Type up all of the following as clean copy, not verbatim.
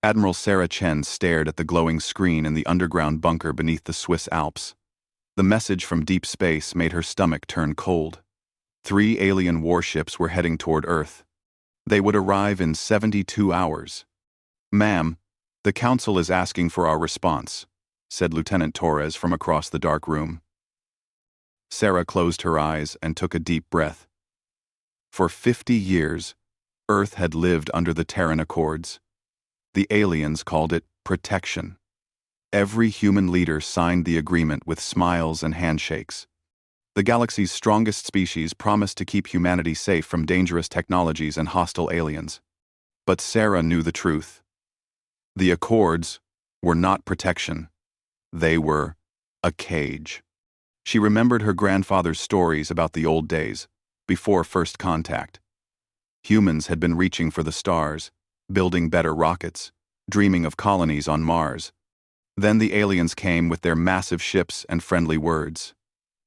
Admiral Sarah Chen stared at the glowing screen in the underground bunker beneath the Swiss Alps. The message from deep space made her stomach turn cold. 3 alien warships were heading toward Earth. They would arrive in 72 hours. "Ma'am, the Council is asking for our response," said Lieutenant Torres from across the dark room. Sarah closed her eyes and took a deep breath. For 50 years, Earth had lived under the Terran Accords. The aliens called it protection. Every human leader signed the agreement with smiles and handshakes. The galaxy's strongest species promised to keep humanity safe from dangerous technologies and hostile aliens. But Sarah knew the truth. The Accords were not protection. They were a cage. She remembered her grandfather's stories about the old days, before first contact. Humans had been reaching for the stars, building better rockets, dreaming of colonies on Mars. Then the aliens came with their massive ships and friendly words.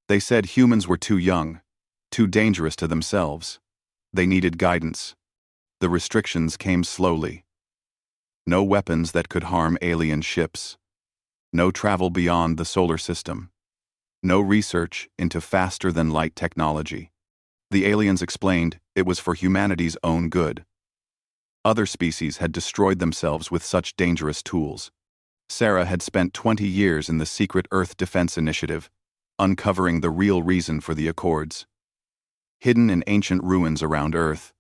They said humans were too young, too dangerous to themselves. They needed guidance. The restrictions came slowly. No weapons that could harm alien ships. No travel beyond the solar system. No research into faster-than-light technology. The aliens explained it was for humanity's own good. Other species had destroyed themselves with such dangerous tools. Sarah had spent 20 years in the secret Earth Defense Initiative, uncovering the real reason for the Accords. Hidden in ancient ruins around Earth,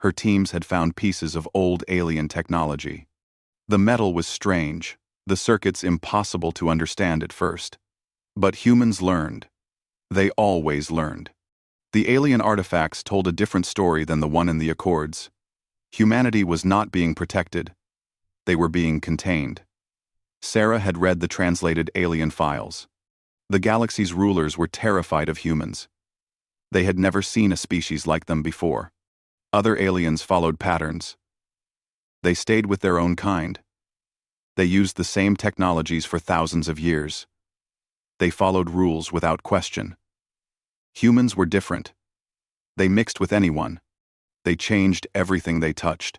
her teams had found pieces of old alien technology. The metal was strange, the circuits impossible to understand at first. But humans learned. They always learned. The alien artifacts told a different story than the one in the Accords. Humanity was not being protected. They were being contained. Sarah had read the translated alien files. The galaxy's rulers were terrified of humans. They had never seen a species like them before. Other aliens followed patterns. They stayed with their own kind. They used the same technologies for thousands of years. They followed rules without question. Humans were different. They mixed with anyone. They changed everything they touched.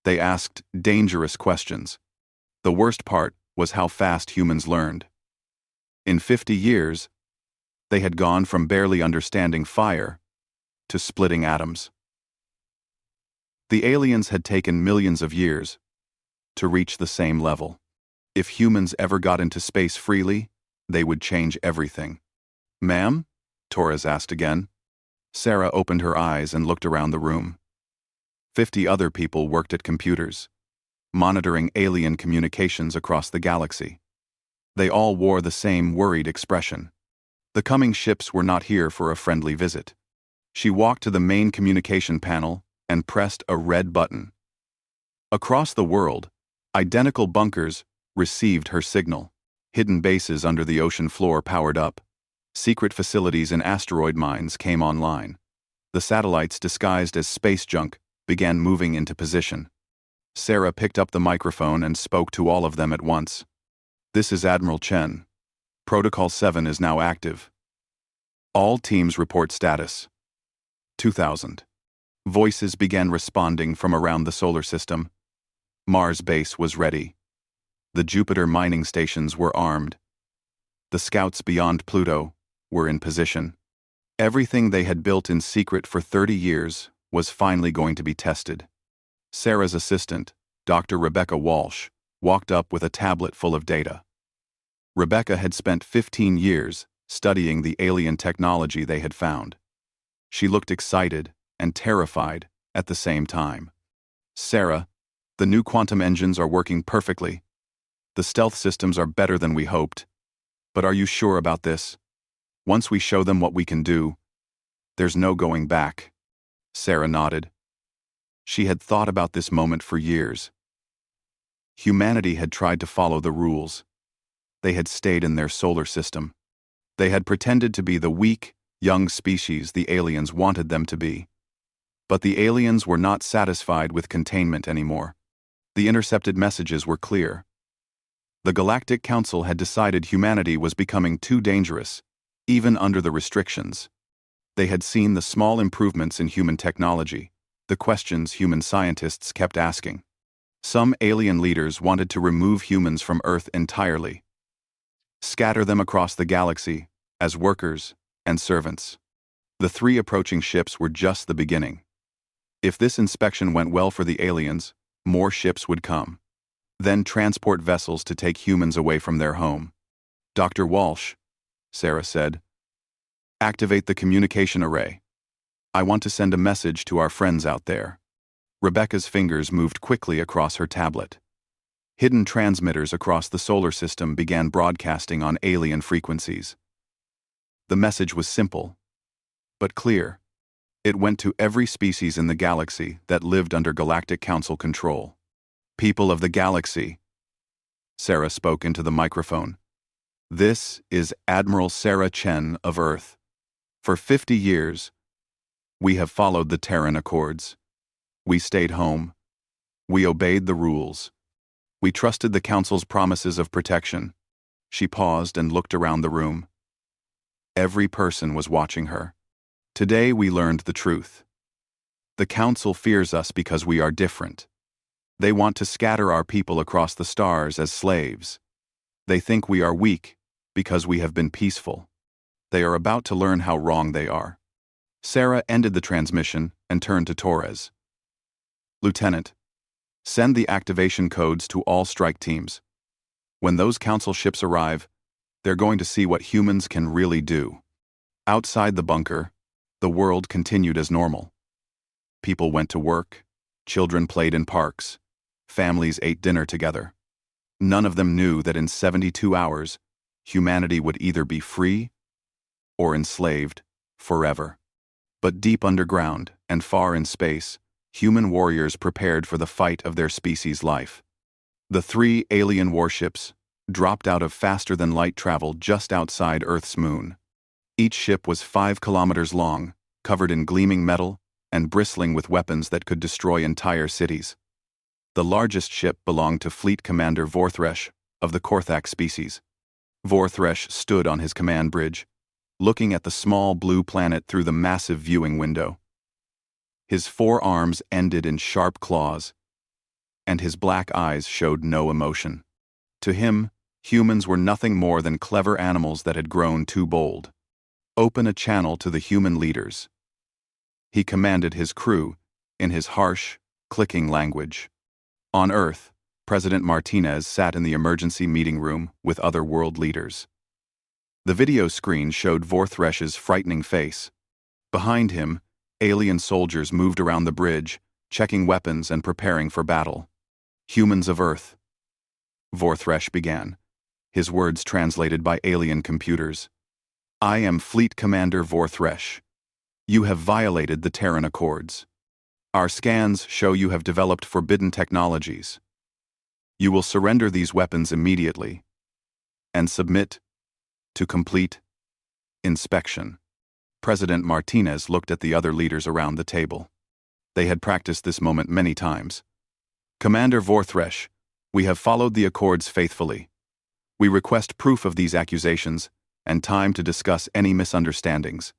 They asked dangerous questions. The worst part was how fast humans learned. In 50 years, they had gone from barely understanding fire to splitting atoms. The aliens had taken millions of years to reach the same level. If humans ever got into space freely, they would change everything. "Ma'am?" Torres asked again. Sarah opened her eyes and looked around the room. 50 other people worked at computers, monitoring alien communications across the galaxy. They all wore the same worried expression. The coming ships were not here for a friendly visit. She walked to the main communication panel and pressed a red button. Across the world, identical bunkers received her signal. Hidden bases under the ocean floor powered up. Secret facilities in asteroid mines came online. The satellites, disguised as space junk, began moving into position. Sarah picked up the microphone and spoke to all of them at once. "This is Admiral Chen. Protocol 7 is now active. All teams report status." 2000. Voices began responding from around the solar system. Mars base was ready. The Jupiter mining stations were armed. The scouts beyond Pluto were in position. Everything they had built in secret for 30 years was finally going to be tested. Sarah's assistant, Dr. Rebecca Walsh, walked up with a tablet full of data. Rebecca had spent 15 years studying the alien technology they had found. She looked excited and terrified at the same time. "Sarah, the new quantum engines are working perfectly. The stealth systems are better than we hoped. But are you sure about this? Once we show them what we can do, there's no going back." Sarah nodded. She had thought about this moment for years. Humanity had tried to follow the rules. They had stayed in their solar system. They had pretended to be the weak, young species the aliens wanted them to be. But the aliens were not satisfied with containment anymore. The intercepted messages were clear. The Galactic Council had decided humanity was becoming too dangerous, even under the restrictions. They had seen the small improvements in human technology, the questions human scientists kept asking. Some alien leaders wanted to remove humans from Earth entirely, scatter them across the galaxy as workers and servants. The three approaching ships were just the beginning. If this inspection went well for the aliens, more ships would come. Then transport vessels to take humans away from their home. Dr. Walsh, Sarah said, activate the communication array. I want to send a message to our friends out there. Rebecca's fingers moved quickly across her tablet. Hidden transmitters across the solar system began broadcasting on alien frequencies. The message was simple, but clear. It went to every species in the galaxy that lived under Galactic Council control. People of the galaxy, Sarah spoke into the microphone. This is Admiral Sarah Chen of Earth. For 50 years, we have followed the Terran Accords. We stayed home. We obeyed the rules. We trusted the Council's promises of protection. She paused and looked around the room. Every person was watching her. Today we learned the truth. The Council fears us because we are different. They want to scatter our people across the stars as slaves. They think we are weak because we have been peaceful. They are about to learn how wrong they are. Sarah ended the transmission and turned to Torres. Lieutenant, send the activation codes to all strike teams. When those Council ships arrive, they're going to see what humans can really do. Outside the bunker, the world continued as normal. People went to work, children played in parks, families ate dinner together. None of them knew that in 72 hours, humanity would either be free or enslaved forever. But deep underground and far in space, human warriors prepared for the fight of their species' life. The three alien warships dropped out of faster-than-light travel just outside Earth's moon. Each ship was 5 kilometers long, covered in gleaming metal, and bristling with weapons that could destroy entire cities. The largest ship belonged to Fleet Commander Vorthresh of the Korthak species. Vorthresh stood on his command bridge, looking at the small blue planet through the massive viewing window. His forearms ended in sharp claws, and his black eyes showed no emotion. To him, humans were nothing more than clever animals that had grown too bold. Open a channel to the human leaders. He commanded his crew in his harsh, clicking language. On Earth, President Martinez sat in the emergency meeting room with other world leaders. The video screen showed Vorthresh's frightening face. Behind him, alien soldiers moved around the bridge, checking weapons and preparing for battle. Humans of Earth, Vorthresh began, his words translated by alien computers. I am Fleet Commander Vorthresh. You have violated the Terran Accords. Our scans show you have developed forbidden technologies. You will surrender these weapons immediately and submit to complete inspection. President Martinez looked at the other leaders around the table. They had practiced this moment many times. Commander Vorthresh, we have followed the Accords faithfully. We request proof of these accusations and time to discuss any misunderstandings.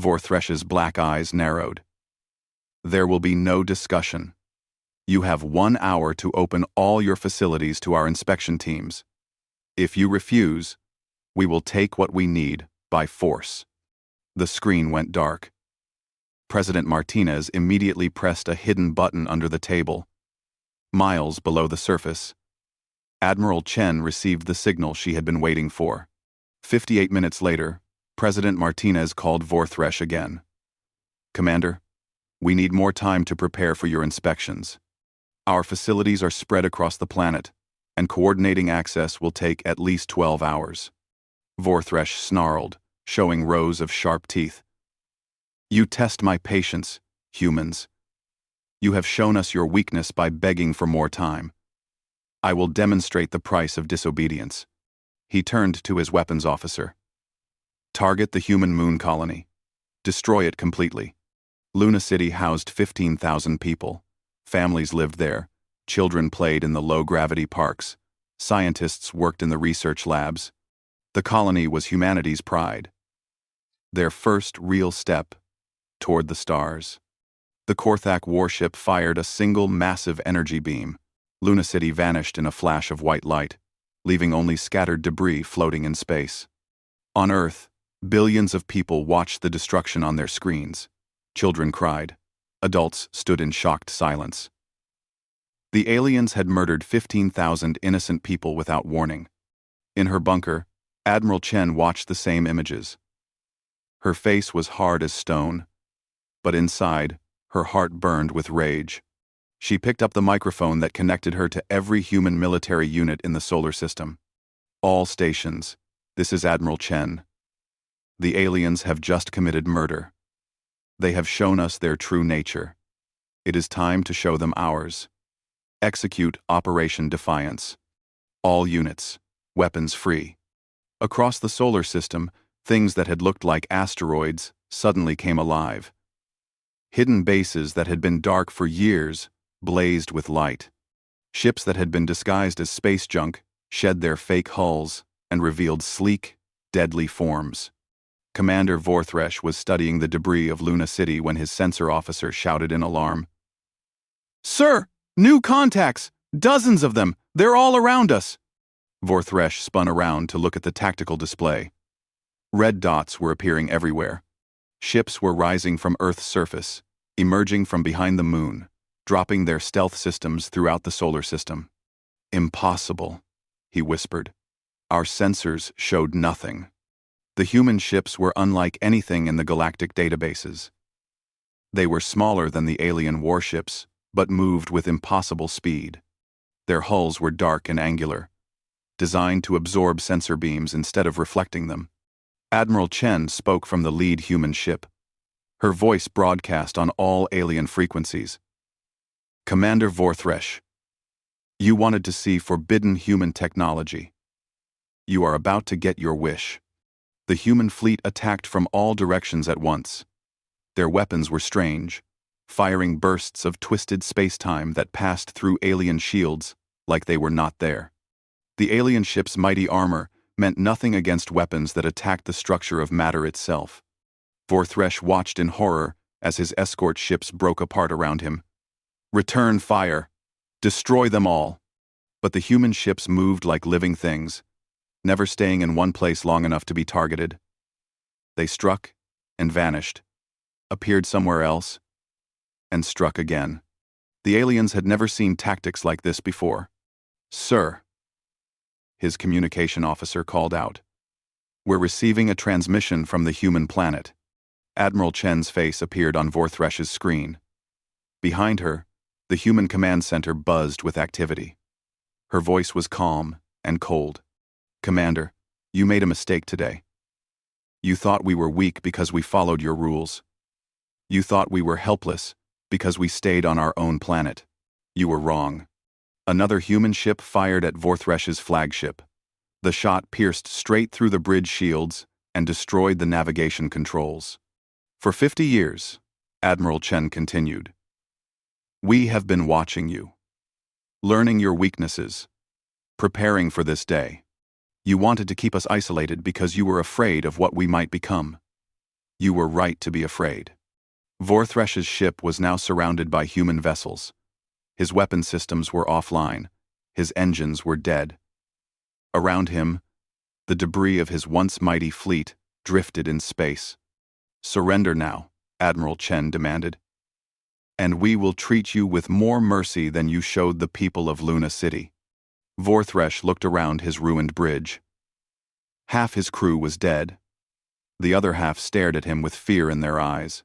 Vorthresh's black eyes narrowed. There will be no discussion. You have 1 hour to open all your facilities to our inspection teams. If you refuse, we will take what we need by force. The screen went dark. President Martinez immediately pressed a hidden button under the table. Miles below the surface, Admiral Chen received the signal she had been waiting for. 58 minutes later, President Martinez called Vorthresh again. Commander, we need more time to prepare for your inspections. Our facilities are spread across the planet, and coordinating access will take at least 12 hours. Vorthresh snarled, showing rows of sharp teeth. You test my patience, humans. You have shown us your weakness by begging for more time. I will demonstrate the price of disobedience. He turned to his weapons officer. Target the human moon colony. Destroy it completely. Luna City housed 15,000 people. Families lived there. Children played in the low-gravity parks. Scientists worked in the research labs. The colony was humanity's pride. Their first real step toward the stars. The Korthak warship fired a single massive energy beam. Luna City vanished in a flash of white light, leaving only scattered debris floating in space. On Earth, billions of people watched the destruction on their screens. Children cried. Adults stood in shocked silence. The aliens had murdered 15,000 innocent people without warning. In her bunker, Admiral Chen watched the same images. Her face was hard as stone, but inside, her heart burned with rage. She picked up the microphone that connected her to every human military unit in the solar system. All stations, this is Admiral Chen. The aliens have just committed murder. They have shown us their true nature. It is time to show them ours. Execute Operation Defiance. All units, weapons free. Across the solar system, things that had looked like asteroids suddenly came alive. Hidden bases that had been dark for years blazed with light. Ships that had been disguised as space junk shed their fake hulls and revealed sleek, deadly forms. Commander Vorthresh was studying the debris of Luna City when his sensor officer shouted in alarm. "Sir, new contacts! Dozens of them! They're all around us!" Vorthresh spun around to look at the tactical display. Red dots were appearing everywhere. Ships were rising from Earth's surface, emerging from behind the moon, dropping their stealth systems throughout the solar system. "Impossible," he whispered. "Our sensors showed nothing." The human ships were unlike anything in the galactic databases. They were smaller than the alien warships, but moved with impossible speed. Their hulls were dark and angular, designed to absorb sensor beams instead of reflecting them. Admiral Chen spoke from the lead human ship. Her voice broadcast on all alien frequencies. "Commander Vorthresh, you wanted to see forbidden human technology. You are about to get your wish." The human fleet attacked from all directions at once. Their weapons were strange, firing bursts of twisted space-time that passed through alien shields like they were not there. The alien ship's mighty armor meant nothing against weapons that attacked the structure of matter itself. Vorthresh watched in horror as his escort ships broke apart around him. "Return fire! Destroy them all!" But the human ships moved like living things, never staying in one place long enough to be targeted. They struck and vanished, appeared somewhere else, and struck again. The aliens had never seen tactics like this before. "Sir," his communication officer called out, "we're receiving a transmission from the human planet." Admiral Chen's face appeared on Vorthresh's screen. Behind her, the human command center buzzed with activity. Her voice was calm and cold. "Commander, you made a mistake today. You thought we were weak because we followed your rules. You thought we were helpless because we stayed on our own planet. You were wrong." Another human ship fired at Vorthresh's flagship. The shot pierced straight through the bridge shields and destroyed the navigation controls. "For 50 years, Admiral Chen continued, we have been watching you, learning your weaknesses, preparing for this day. You wanted to keep us isolated because you were afraid of what we might become. You were right to be afraid." Vorthresh's ship was now surrounded by human vessels. His weapon systems were offline. His engines were dead. Around him, the debris of his once mighty fleet drifted in space. "Surrender now," Admiral Chen demanded, "and we will treat you with more mercy than you showed the people of Luna City." Vorthresh looked around his ruined bridge. Half his crew was dead. The other half stared at him with fear in their eyes.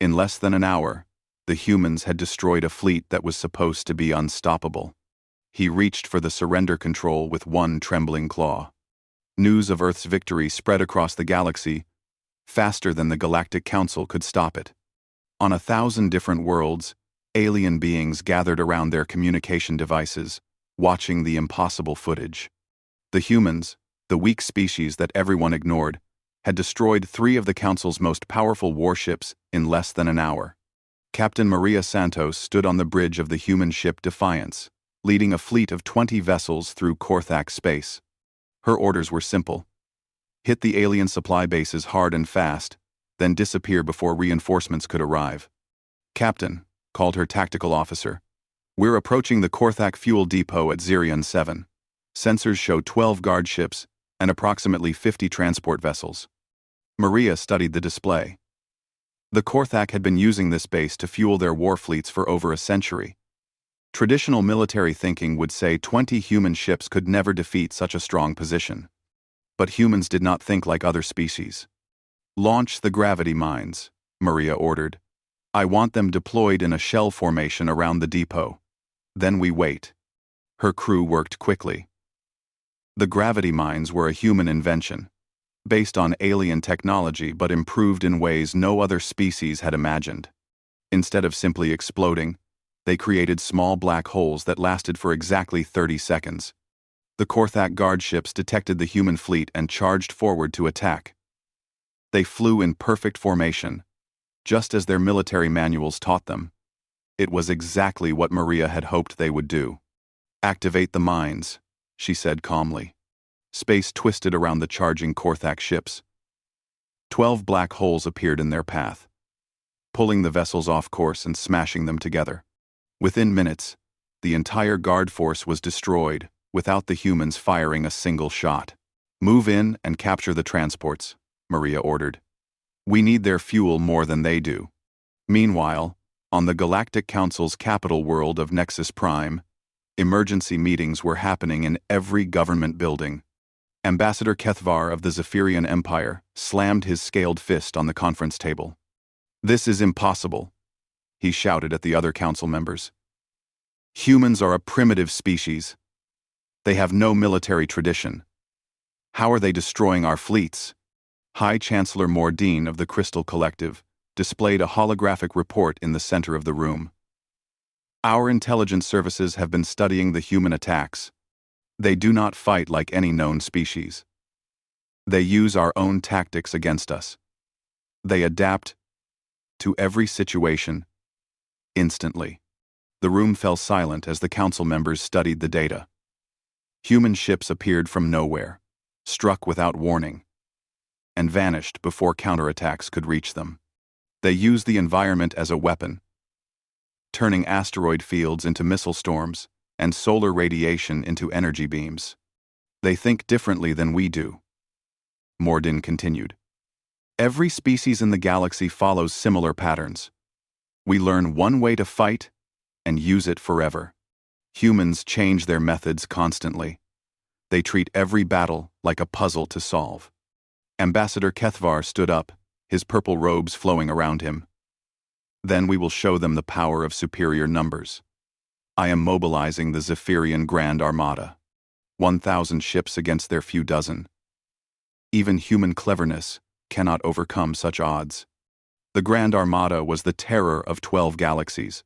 In less than an hour, the humans had destroyed a fleet that was supposed to be unstoppable. He reached for the surrender control with one trembling claw. News of Earth's victory spread across the galaxy, faster than the Galactic Council could stop it. On 1,000 different worlds, alien beings gathered around their communication devices, watching the impossible footage. The humans, the weak species that everyone ignored, had destroyed 3 of the Council's most powerful warships in less than an hour. Captain Maria Santos stood on the bridge of the human ship Defiance, leading a fleet of 20 vessels through Korthak space. Her orders were simple: hit the alien supply bases hard and fast, then disappear before reinforcements could arrive. "Captain," called her tactical officer, We're approaching the Korthak fuel depot at Zirion 7. Sensors show 12 guard ships and approximately 50 transport vessels. Maria studied the display. The Korthak had been using this base to fuel their war fleets for over a century. Traditional military thinking would say 20 human ships could never defeat such a strong position. But humans did not think like other species. "Launch the gravity mines," Maria ordered. "I want them deployed in a shell formation around the depot. Then we wait." Her crew worked quickly. The gravity mines were a human invention, based on alien technology but improved in ways no other species had imagined. Instead of simply exploding, they created small black holes that lasted for exactly 30 seconds. The Korthak guard ships detected the human fleet and charged forward to attack. They flew in perfect formation, just as their military manuals taught them. It was exactly what Maria had hoped they would do. "Activate the mines," she said calmly. Space twisted around the charging Korthak ships. 12 black holes appeared in their path, pulling the vessels off course and smashing them together. Within minutes, the entire guard force was destroyed, without the humans firing a single shot. "Move in and capture the transports," Maria ordered. "We need their fuel more than they do." Meanwhile, on the Galactic Council's capital world of Nexus Prime, emergency meetings were happening in every government building. Ambassador Kethvar of the Zephyrian Empire slammed his scaled fist on the conference table. "This is impossible," he shouted at the other council members. "Humans are a primitive species. They have no military tradition. How are they destroying our fleets?" High Chancellor Mordine of the Crystal Collective displayed a holographic report in the center of the room. "Our intelligence services have been studying the human attacks. They do not fight like any known species. They use our own tactics against us. They adapt to every situation instantly." The room fell silent as the council members studied the data. Human ships appeared from nowhere, struck without warning, and vanished before counterattacks could reach them. They used the environment as a weapon, turning asteroid fields into missile storms and solar radiation into energy beams. "They think differently than we do," Mordin continued. "Every species in the galaxy follows similar patterns. We learn one way to fight and use it forever. Humans change their methods constantly. They treat every battle like a puzzle to solve." Ambassador Kethvar stood up, his purple robes flowing around him. "Then we will show them the power of superior numbers. I am mobilizing the Zephyrian Grand Armada. 1,000 ships against their few dozen. Even human cleverness cannot overcome such odds." The Grand Armada was the terror of 12 galaxies.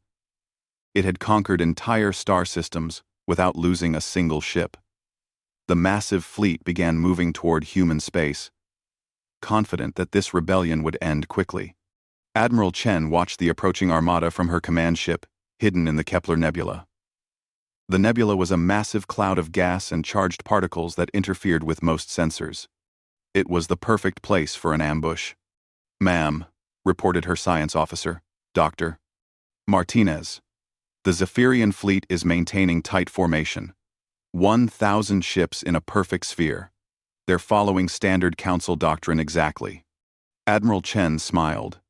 It had conquered entire star systems without losing a single ship. The massive fleet began moving toward human space, confident that this rebellion would end quickly. Admiral Chen watched the approaching armada from her command ship, hidden in the Kepler Nebula. The nebula was a massive cloud of gas and charged particles that interfered with most sensors. It was the perfect place for an ambush. "Ma'am," reported her science officer, Dr. Martinez, "the Zephyrian fleet is maintaining tight formation. 1,000 ships in a perfect sphere. They're following standard council doctrine exactly." Admiral Chen smiled.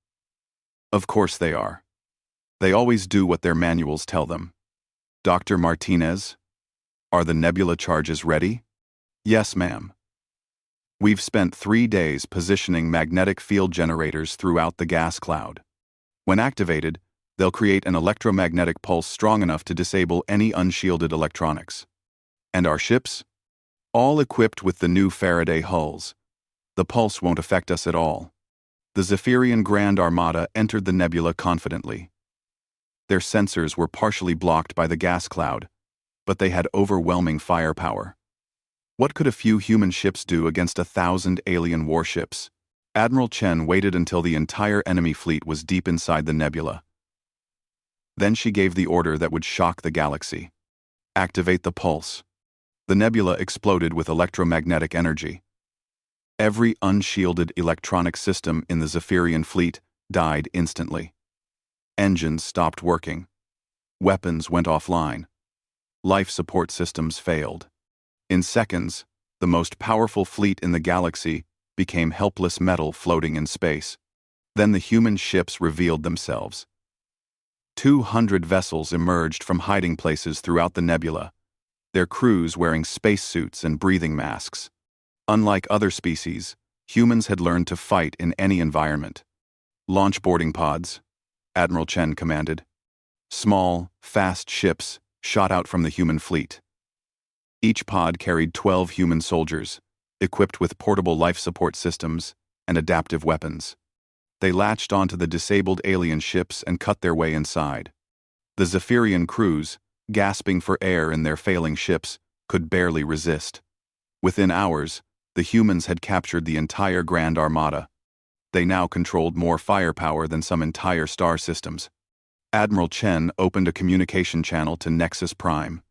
"Of course they are. They always do what their manuals tell them." "Dr. Martinez, are the nebula charges ready?" "Yes, ma'am. We've spent 3 days positioning magnetic field generators throughout the gas cloud. When activated, they'll create an electromagnetic pulse strong enough to disable any unshielded electronics. And our ships? All equipped with the new Faraday hulls. The pulse won't affect us at all." The Zephyrian Grand Armada entered the nebula confidently. Their sensors were partially blocked by the gas cloud, but they had overwhelming firepower. What could a few human ships do against 1,000 alien warships? Admiral Chen waited until the entire enemy fleet was deep inside the nebula. Then she gave the order that would shock the galaxy. "Activate the pulse." The nebula exploded with electromagnetic energy. Every unshielded electronic system in the Zephyrian fleet died instantly. Engines stopped working. Weapons went offline. Life support systems failed. In seconds, the most powerful fleet in the galaxy became helpless metal floating in space. Then the human ships revealed themselves. 200 vessels emerged from hiding places throughout the nebula, their crews wearing spacesuits and breathing masks. Unlike other species, humans had learned to fight in any environment. Launch boarding pods, Admiral Chen commanded. Small, fast ships shot out from the human fleet. Each pod carried 12 human soldiers, equipped with portable life support systems and adaptive weapons. They latched onto the disabled alien ships and cut their way inside. The Zephyrian crews, gasping for air in their failing ships, could barely resist. Within hours, the humans had captured the entire Grand Armada. They now controlled more firepower than some entire star systems. Admiral Chen opened a communication channel to Nexus Prime.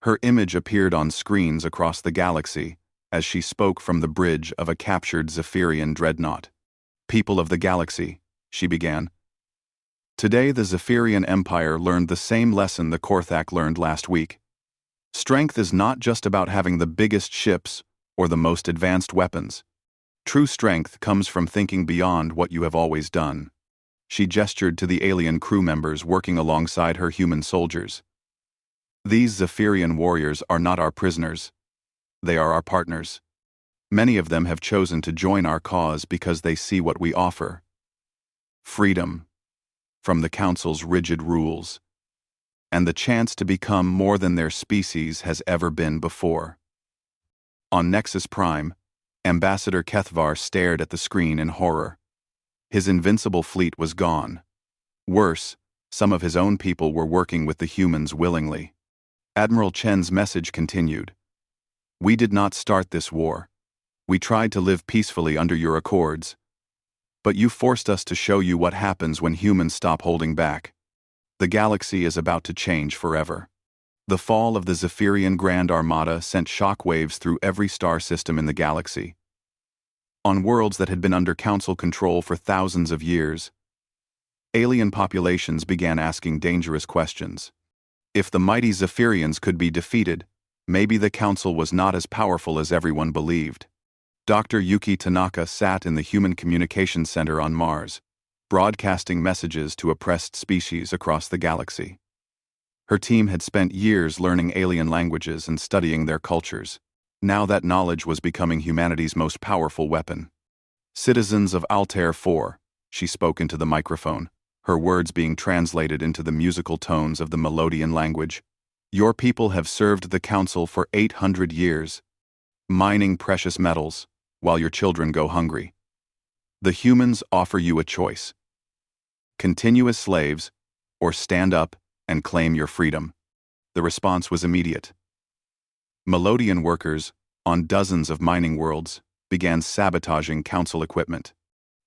Her image appeared on screens across the galaxy as she spoke from the bridge of a captured Zephyrian dreadnought. "People of the galaxy," she began. "Today the Zephyrian Empire learned the same lesson the Korthak learned last week. Strength is not just about having the biggest ships or the most advanced weapons. True strength comes from thinking beyond what you have always done." She gestured to the alien crew members working alongside her human soldiers. "These Zephyrian warriors are not our prisoners. They are our partners. Many of them have chosen to join our cause because they see what we offer. Freedom from the Council's rigid rules, and the chance to become more than their species has ever been before." On Nexus Prime, Ambassador Kethvar stared at the screen in horror. His invincible fleet was gone. Worse, some of his own people were working with the humans willingly. Admiral Chen's message continued. "We did not start this war. We tried to live peacefully under your accords. But you forced us to show you what happens when humans stop holding back. The galaxy is about to change forever." The fall of the Zephyrian Grand Armada sent shockwaves through every star system in the galaxy. On worlds that had been under Council control for thousands of years, alien populations began asking dangerous questions. If the mighty Zephyrians could be defeated, maybe the Council was not as powerful as everyone believed. Dr. Yuki Tanaka sat in the Human Communications Center on Mars, broadcasting messages to oppressed species across the galaxy. Her team had spent years learning alien languages and studying their cultures. Now that knowledge was becoming humanity's most powerful weapon. "Citizens of Altair 4, she spoke into the microphone, her words being translated into the musical tones of the Melodian language. "Your people have served the Council for 800 years, mining precious metals, while your children go hungry. The humans offer you a choice. Continue as slaves, or stand up and claim your freedom." The response was immediate. Melodian workers, on dozens of mining worlds, began sabotaging Council equipment.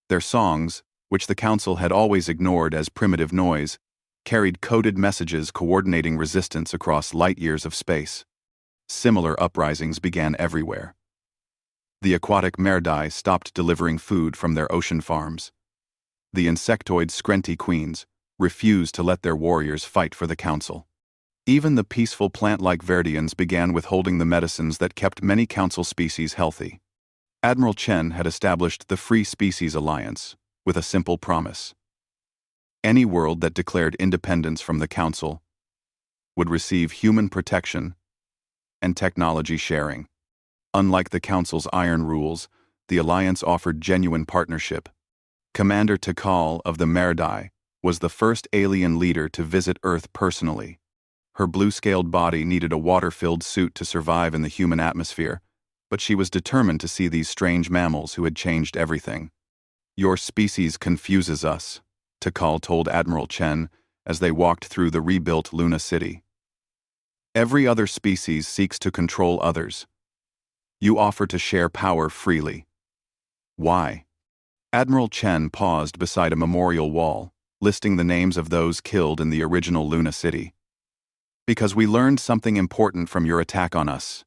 Their songs, which the Council had always ignored as primitive noise, carried coded messages coordinating resistance across light years of space. Similar uprisings began everywhere. The aquatic Merdai stopped delivering food from their ocean farms. The insectoid Skrenti queens refused to let their warriors fight for the Council. Even the peaceful plant-like Verdians began withholding the medicines that kept many Council species healthy. Admiral Chen had established the Free Species Alliance with a simple promise. Any world that declared independence from the Council would receive human protection and technology sharing. Unlike the Council's iron rules, the Alliance offered genuine partnership. Commander Tikal of the Merdai was the first alien leader to visit Earth personally. Her blue-scaled body needed a water-filled suit to survive in the human atmosphere, but she was determined to see these strange mammals who had changed everything. "Your species confuses us," Tikal told Admiral Chen as they walked through the rebuilt Luna City. "Every other species seeks to control others. You offer to share power freely. Why?" Admiral Chen paused beside a memorial wall, listing the names of those killed in the original Luna City. "Because we learned something important from your attack on us.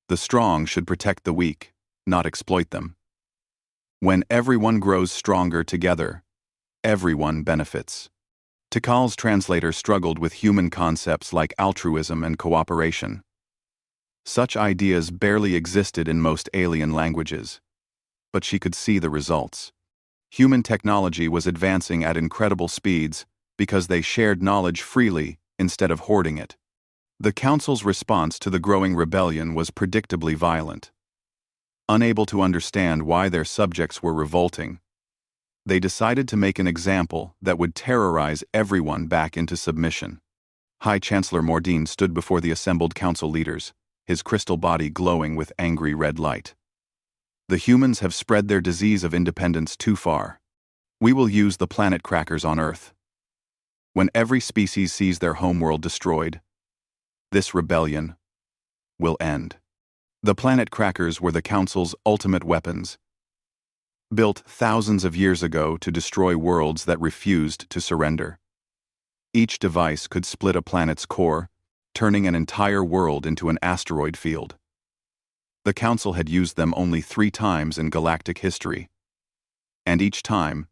The strong should protect the weak, not exploit them. When everyone grows stronger together, everyone benefits." Tikal's translator struggled with human concepts like altruism and cooperation. Such ideas barely existed in most alien languages. But she could see the results. Human technology was advancing at incredible speeds because they shared knowledge freely instead of hoarding it. The Council's response to the growing rebellion was predictably violent. Unable to understand why their subjects were revolting, they decided to make an example that would terrorize everyone back into submission. High Chancellor Mordine stood before the assembled council leaders, his crystal body glowing with angry red light. The humans have spread their disease of independence too far. We will use the planet crackers on Earth. When every species sees their homeworld destroyed, this rebellion will end. The planet crackers were the Council's ultimate weapons, built thousands of years ago to destroy worlds that refused to surrender. Each device could split a planet's core, turning an entire world into an asteroid field. The Council had used them only 3 times in galactic history, and each time,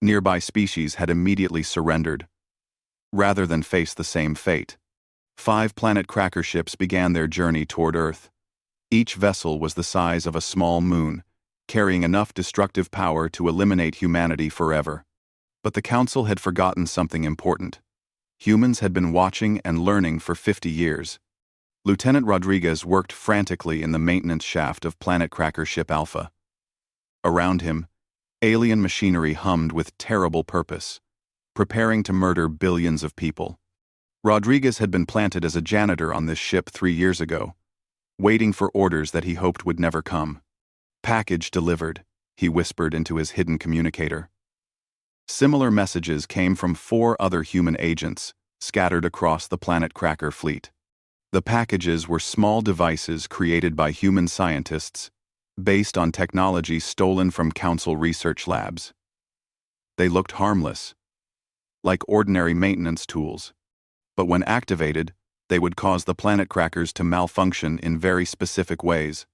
nearby species had immediately surrendered, rather than face the same fate. 5 planet cracker ships began their journey toward Earth. Each vessel was the size of a small moon, carrying enough destructive power to eliminate humanity forever. But the Council had forgotten something important. Humans had been watching and learning for 50 years. Lieutenant Rodriguez worked frantically in the maintenance shaft of Planet Cracker Ship Alpha. Around him, alien machinery hummed with terrible purpose, preparing to murder billions of people. Rodriguez had been planted as a janitor on this ship 3 years ago, waiting for orders that he hoped would never come. "Package delivered," he whispered into his hidden communicator. Similar messages came from 4 other human agents, scattered across the Planet Cracker fleet. The packages were small devices created by human scientists, based on technology stolen from Council research labs. They looked harmless, like ordinary maintenance tools, but when activated, they would cause the planet crackers to malfunction in very specific ways.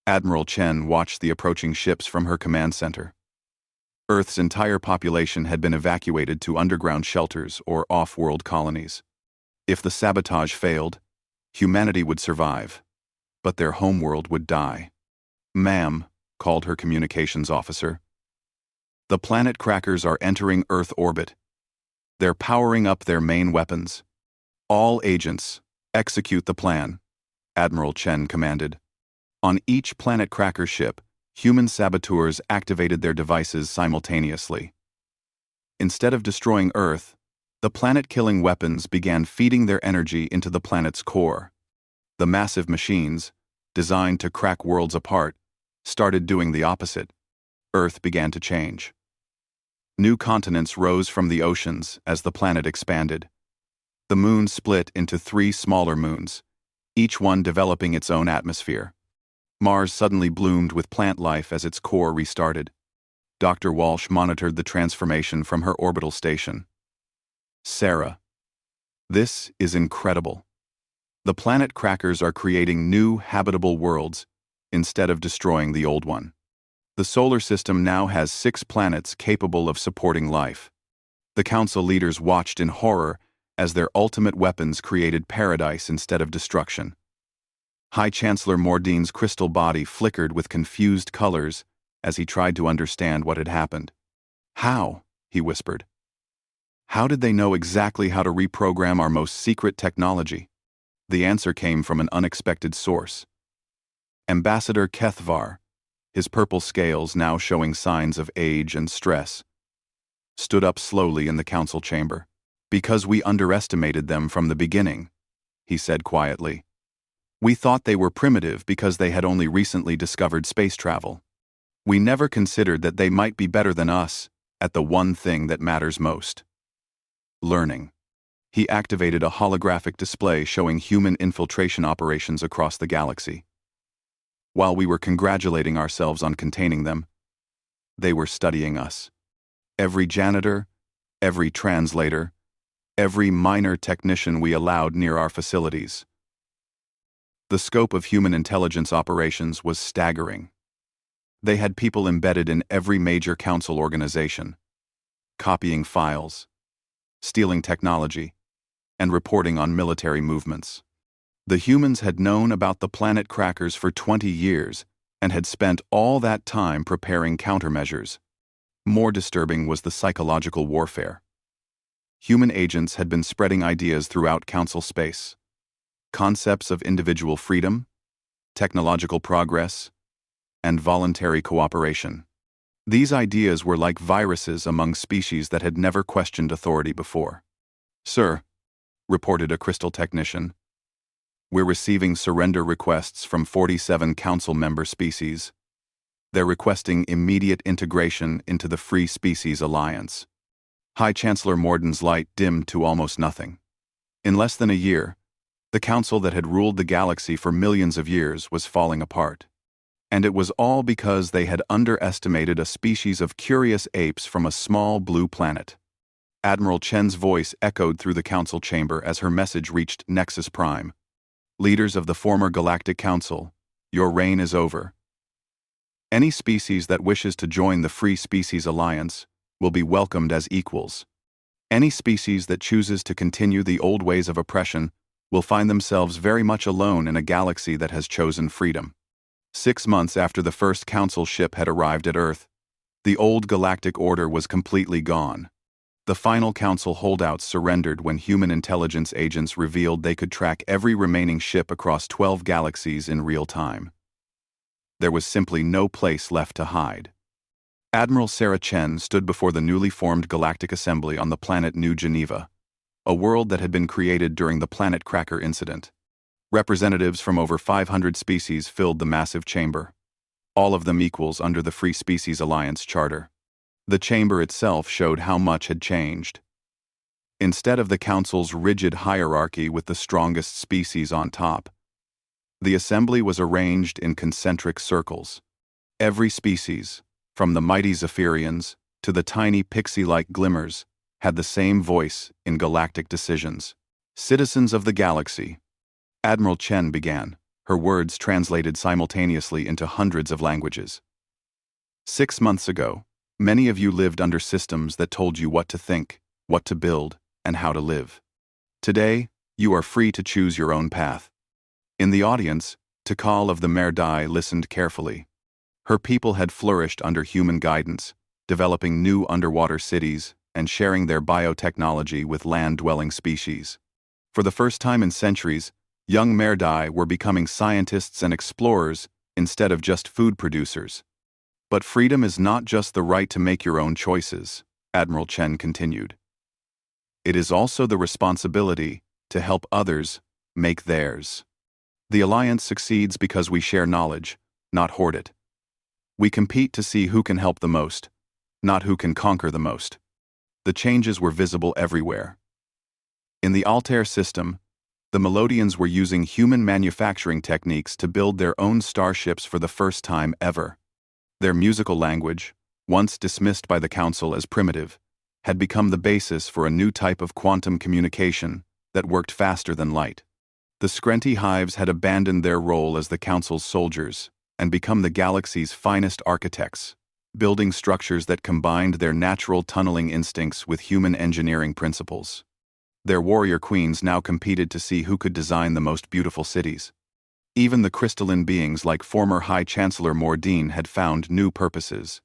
Admiral Chen watched the approaching ships from her command center. Earth's entire population had been evacuated to underground shelters or off-world colonies. If the sabotage failed, humanity would survive, but their homeworld would die. "Ma'am," called her communications officer, "the planet crackers are entering Earth orbit. They're powering up their main weapons. All agents, execute the plan," Admiral Chen commanded. On each planet cracker ship, human saboteurs activated their devices simultaneously. Instead of destroying Earth, the planet-killing weapons began feeding their energy into the planet's core. The massive machines, designed to crack worlds apart, started doing the opposite. Earth began to change. New continents rose from the oceans as the planet expanded. The moon split into 3 smaller moons, each one developing its own atmosphere. Mars suddenly bloomed with plant life as its core restarted. Dr. Walsh monitored the transformation from her orbital station. "Sarah, this is incredible. The planet crackers are creating new habitable worlds instead of destroying the old one. The solar system now has 6 planets capable of supporting life." The Council leaders watched in horror as their ultimate weapons created paradise instead of destruction. High Chancellor Mordine's crystal body flickered with confused colors as he tried to understand what had happened. "How?" he whispered. "How did they know exactly how to reprogram our most secret technology?" The answer came from an unexpected source. Ambassador Kethvar, his purple scales now showing signs of age and stress, stood up slowly in the council chamber. "Because we underestimated them from the beginning," he said quietly. "We thought they were primitive because they had only recently discovered space travel. We never considered that they might be better than us at the one thing that matters most: learning." He activated a holographic display showing human infiltration operations across the galaxy. While we were congratulating ourselves on containing them, they were studying us. Every janitor, every translator, every minor technician we allowed near our facilities. The scope of human intelligence operations was staggering. They had people embedded in every major council organization, copying files, stealing technology, and reporting on military movements. The humans had known about the planet crackers for 20 years and had spent all that time preparing countermeasures. More disturbing was the psychological warfare. Human agents had been spreading ideas throughout Council space. Concepts of individual freedom, technological progress, and voluntary cooperation. These ideas were like viruses among species that had never questioned authority before. "Sir," reported a crystal technician, "we're receiving surrender requests from 47 Council member species. They're requesting immediate integration into the Free Species Alliance." High Chancellor Morden's light dimmed to almost nothing. In less than a year, the council that had ruled the galaxy for millions of years was falling apart. And it was all because they had underestimated a species of curious apes from a small blue planet. Admiral Chen's voice echoed through the council chamber as her message reached Nexus Prime. "Leaders of the former Galactic Council, your reign is over. Any species that wishes to join the Free Species Alliance will be welcomed as equals. Any species that chooses to continue the old ways of oppression will find themselves very much alone in a galaxy that has chosen freedom." 6 months after the first Council ship had arrived at Earth, the old galactic order was completely gone. The final Council holdouts surrendered when human intelligence agents revealed they could track every remaining ship across 12 galaxies in real time. There was simply no place left to hide. Admiral Sarah Chen stood before the newly formed Galactic Assembly on the planet New Geneva, a world that had been created during the Planet Cracker incident. Representatives from over 500 species filled the massive chamber, all of them equals under the Free Species Alliance Charter. The chamber itself showed how much had changed. Instead of the Council's rigid hierarchy with the strongest species on top, the assembly was arranged in concentric circles. Every species, from the mighty Zephyrians to the tiny pixie-like glimmers, had the same voice in galactic decisions. "Citizens of the galaxy," Admiral Chen began, her words translated simultaneously into hundreds of languages. 6 months ago, many of you lived under systems that told you what to think, what to build, and how to live. Today, you are free to choose your own path. In the audience, Tikal of the Merdai listened carefully. Her people had flourished under human guidance, developing new underwater cities and sharing their biotechnology with land-dwelling species. For the first time in centuries, young Merdai were becoming scientists and explorers instead of just food producers. "But freedom is not just the right to make your own choices," Admiral Chen continued. "It is also the responsibility to help others make theirs. The Alliance succeeds because we share knowledge, not hoard it. We compete to see who can help the most, not who can conquer the most." The changes were visible everywhere. In the Altair system, the Melodians were using human manufacturing techniques to build their own starships for the first time ever. Their musical language, once dismissed by the Council as primitive, had become the basis for a new type of quantum communication that worked faster than light. The Skrenti hives had abandoned their role as the Council's soldiers and become the galaxy's finest architects, building structures that combined their natural tunneling instincts with human engineering principles. Their warrior queens now competed to see who could design the most beautiful cities. Even the crystalline beings like former High Chancellor Mordine had found new purposes.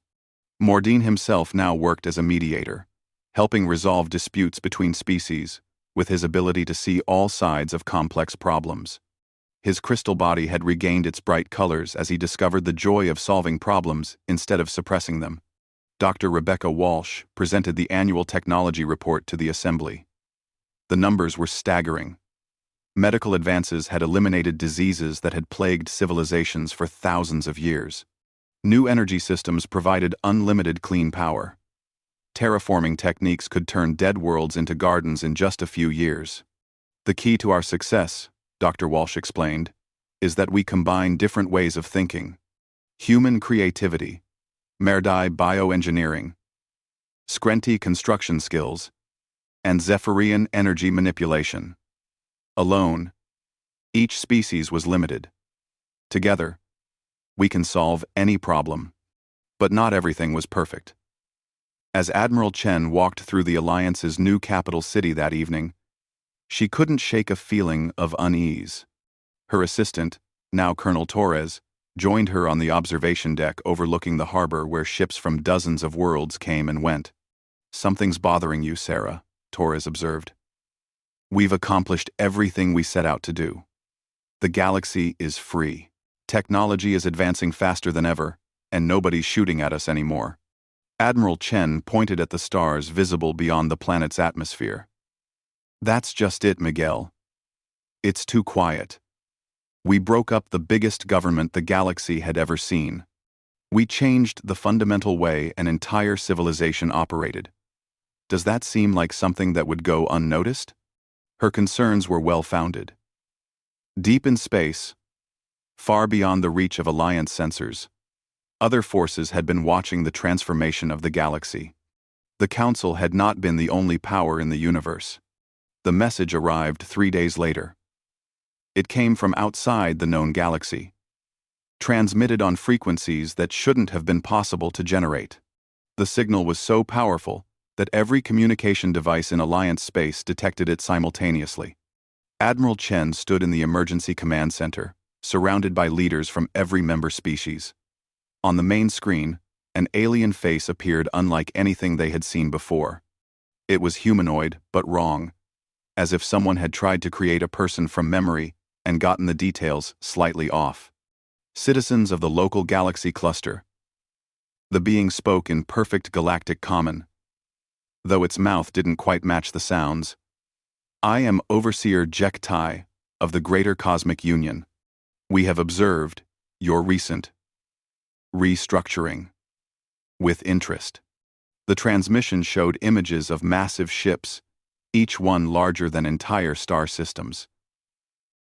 Mordine himself now worked as a mediator, helping resolve disputes between species, with his ability to see all sides of complex problems. His crystal body had regained its bright colors as he discovered the joy of solving problems instead of suppressing them. Dr. Rebecca Walsh presented the annual technology report to the Assembly. The numbers were staggering. Medical advances had eliminated diseases that had plagued civilizations for thousands of years. New energy systems provided unlimited clean power. Terraforming techniques could turn dead worlds into gardens in just a few years. "The key to our success," Dr. Walsh explained, "is that we combine different ways of thinking. Human creativity, Merdai bioengineering, Skrenti construction skills, and Zephyrian energy manipulation. Alone, each species was limited. Together, we can solve any problem. But not everything was perfect. As Admiral Chen walked through the Alliance's new capital city that evening, she couldn't shake a feeling of unease. Her assistant, now Colonel Torres, joined her on the observation deck overlooking the harbor where ships from dozens of worlds came and went. "Something's bothering you, Sarah," Torres observed. "We've accomplished everything we set out to do. The galaxy is free. Technology is advancing faster than ever, and nobody's shooting at us anymore." Admiral Chen pointed at the stars visible beyond the planet's atmosphere. "That's just it, Miguel. It's too quiet. We broke up the biggest government the galaxy had ever seen. We changed the fundamental way an entire civilization operated. Does that seem like something that would go unnoticed?" Her concerns were well-founded. Deep in space, far beyond the reach of Alliance sensors, other forces had been watching the transformation of the galaxy. The Council had not been the only power in the universe. The message arrived 3 days later. It came from outside the known galaxy, transmitted on frequencies that shouldn't have been possible to generate. The signal was so powerful that every communication device in Alliance space detected it simultaneously. Admiral Chen stood in the emergency command center, surrounded by leaders from every member species. On the main screen, an alien face appeared unlike anything they had seen before. It was humanoid, but wrong, as if someone had tried to create a person from memory and gotten the details slightly off. "Citizens of the local galaxy cluster." The being spoke in perfect galactic common, though its mouth didn't quite match the sounds. "I am Overseer Jek Tai of the Greater Cosmic Union. We have observed your recent restructuring with interest." The transmission showed images of massive ships, each one larger than entire star systems.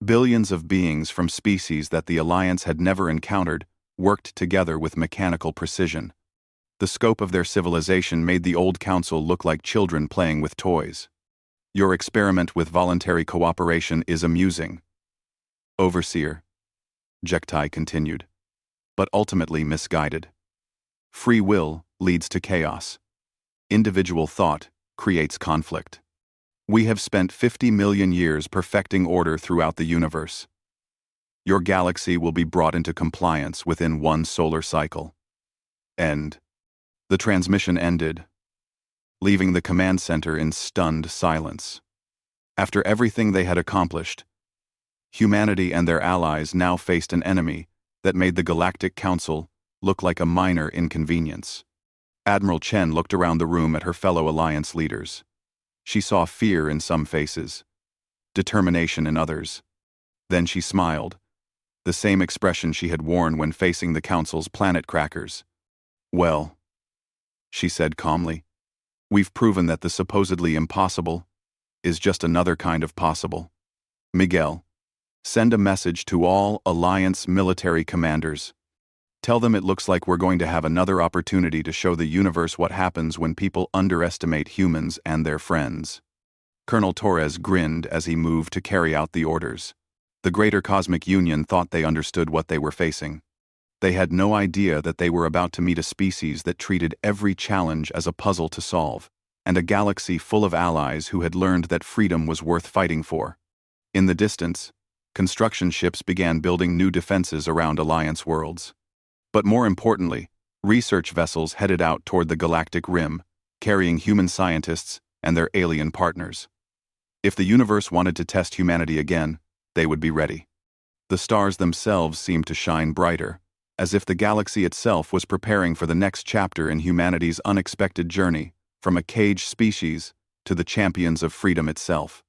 Billions of beings from species that the Alliance had never encountered worked together with mechanical precision. The scope of their civilization made the old council look like children playing with toys. "Your experiment with voluntary cooperation is amusing, Overseer," Jektai continued, "but ultimately misguided. Free will leads to chaos. Individual thought creates conflict. We have spent 50 million years perfecting order throughout the universe. Your galaxy will be brought into compliance within one solar cycle." End. The transmission ended, leaving the command center in stunned silence. After everything they had accomplished, humanity and their allies now faced an enemy that made the Galactic Council look like a minor inconvenience. Admiral Chen looked around the room at her fellow Alliance leaders. She saw fear in some faces, determination in others. Then she smiled, the same expression she had worn when facing the Council's planet crackers. "Well," she said calmly, "we've proven that the supposedly impossible is just another kind of possible. Miguel, send a message to all Alliance military commanders. Tell them it looks like we're going to have another opportunity to show the universe what happens when people underestimate humans and their friends." Colonel Torres grinned as he moved to carry out the orders. The Greater Cosmic Union thought they understood what they were facing. They had no idea that they were about to meet a species that treated every challenge as a puzzle to solve, and a galaxy full of allies who had learned that freedom was worth fighting for. In the distance, construction ships began building new defenses around Alliance worlds. But more importantly, research vessels headed out toward the galactic rim, carrying human scientists and their alien partners. If the universe wanted to test humanity again, they would be ready. The stars themselves seemed to shine brighter, as if the galaxy itself was preparing for the next chapter in humanity's unexpected journey from a caged species to the champions of freedom itself.